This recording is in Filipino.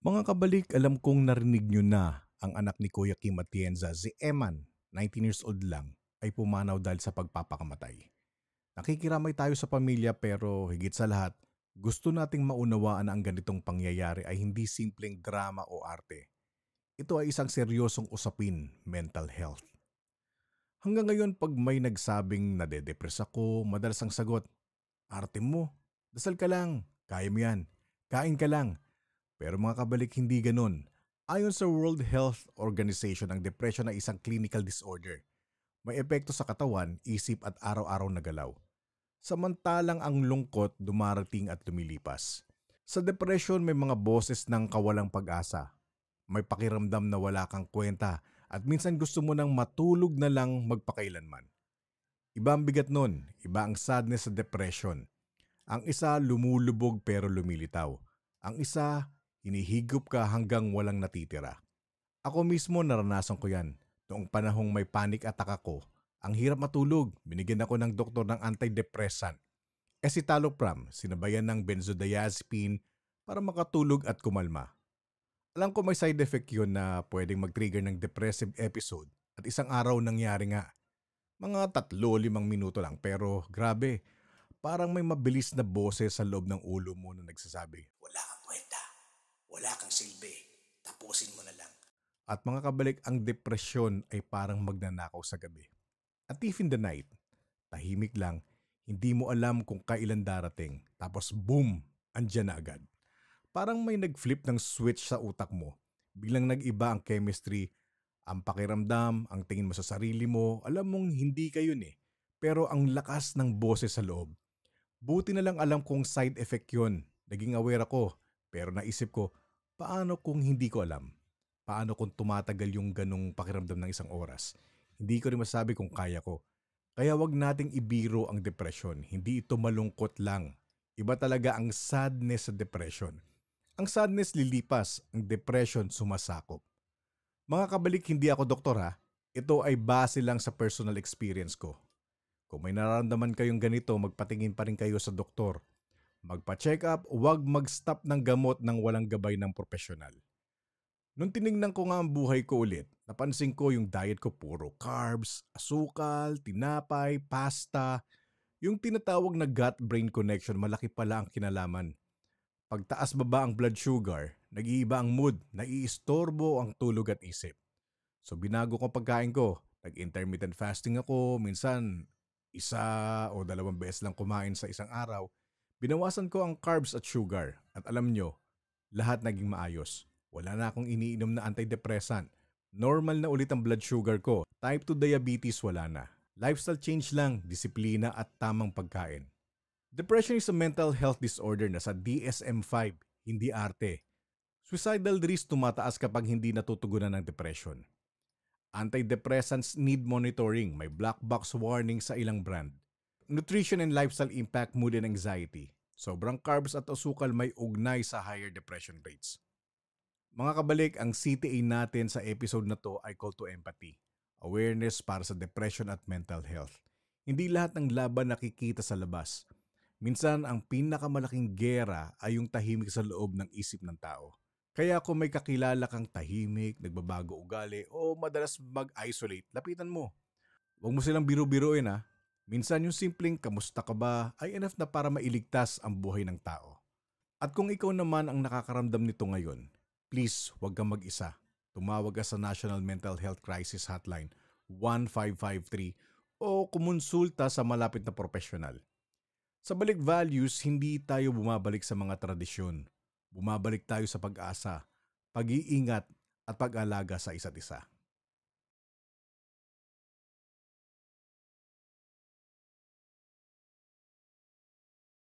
Mga kabalik, alam kong narinig nyo na ang anak ni Kuya Kim Atienza, si Eman, 19 years old lang, ay pumanaw dahil sa pagpapakamatay. Nakikiramay tayo sa pamilya pero higit sa lahat, gusto nating maunawaan na ang ganitong pangyayari ay hindi simpleng drama o arte. Ito ay isang seryosong usapin, mental health. Hanggang ngayon pag may nagsabing nade-depress ako, madalas ang sagot, arte mo, dasal ka lang, kaya mo yan, kain ka lang. Pero mga kabalik, hindi ganun. Ayon sa World Health Organization, ang depression ay isang clinical disorder. May epekto sa katawan, isip at araw-araw na galaw. Samantalang ang lungkot dumarating at lumilipas. Sa depression may mga boses ng kawalang pag-asa. May pakiramdam na wala kang kwenta at minsan gusto mo nang matulog na lang magpakailanman. Iba ang bigat nun, iba ang sadness sa depression. Ang isa lumulubog pero lumilitaw. Ang isa hinihigop ka hanggang walang natitira. Ako mismo naranasan ko yan. Noong panahong may panic attack ako, ang hirap matulog, binigyan ako ng doktor ng antidepressant. Escitalopram, sinabayan ng benzodiazepine para makatulog at kumalma. Alam ko may side effect yun na pwedeng mag-trigger ng depressive episode at isang araw nangyari nga. Mga 3-5 minuto lang pero grabe, parang may mabilis na boses sa loob ng ulo mo na nagsasabi, wala kang kwenta, wala kang silbi, tapusin mo na lang. At mga kabalik, ang depresyon ay parang magnanakaw sa gabi. At if in the night, tahimik lang, hindi mo alam kung kailan darating. Tapos boom, andyan na agad. Parang may nag-flip ng switch sa utak mo. Biglang nag-iba ang chemistry, ang pakiramdam, ang tingin mo sa sarili mo. Alam mong hindi kayo eh. Pero ang lakas ng boses sa loob. Buti na lang alam kong side effect yun. Naging aware ako. Pero naisip ko, paano kung hindi ko alam? Paano kung tumatagal yung ganong pakiramdam ng isang oras? Hindi ko rin masabi kung kaya ko. Kaya wag nating ibiro ang depression. Hindi ito malungkot lang. Iba talaga ang sadness sa depression. Ang sadness lilipas, ang depression sumasakop. Mga kabalik, hindi ako doktor ha. Ito ay base lang sa personal experience ko. Kung may nararamdaman kayong ganito, magpatingin pa rin kayo sa doktor. Magpa-check up, huwag mag-stop ng gamot nang walang gabay ng profesional. Nung tinignan ko nga ang buhay ko ulit, napansin ko yung diet ko puro carbs, asukal, tinapay, pasta. Yung tinatawag na gut-brain connection, malaki pala ang kinalaman. Pagtaas baba ang blood sugar, nag-iiba ang mood, naiistorbo ang tulog at isip. So binago ko pagkain ko, nag-intermittent fasting ako, minsan 1 o 2 beses lang kumain sa isang araw. Binawasan ko ang carbs at sugar at alam nyo, lahat naging maayos. Wala na akong iniinom na antidepressant. Normal na ulit ang blood sugar ko. Type 2 diabetes wala na. Lifestyle change lang, disiplina at tamang pagkain. Depression is a mental health disorder na sa DSM-5, hindi arte. Suicidal risk tumataas kapag hindi natutugunan ng depression. Antidepressants need monitoring, may black box warning sa ilang brand. Nutrition and lifestyle impact mood and anxiety. Sobrang carbs at asukal may ugnay sa higher depression rates. Mga kabalik, ang CTA natin sa episode na to ay call to empathy. Awareness para sa depression at mental health. Hindi lahat ng laban nakikita sa labas. Minsan, ang pinakamalaking gera ay yung tahimik sa loob ng isip ng tao. Kaya kung may kakilala kang tahimik, nagbabago ugali, o madalas mag-isolate, lapitan mo. Huwag mo silang biru-biruin ha. Minsan yung simpleng kamusta ka ba ay enough na para mailigtas ang buhay ng tao. At kung ikaw naman ang nakakaramdam nito ngayon, please huwag kang mag-isa. Tumawag ka sa National Mental Health Crisis Hotline 1553 o kumonsulta sa malapit na profesional. Sa balik values, hindi tayo bumabalik sa mga tradisyon. Bumabalik tayo sa pag-asa, pag-iingat at pag-alaga sa isa't isa.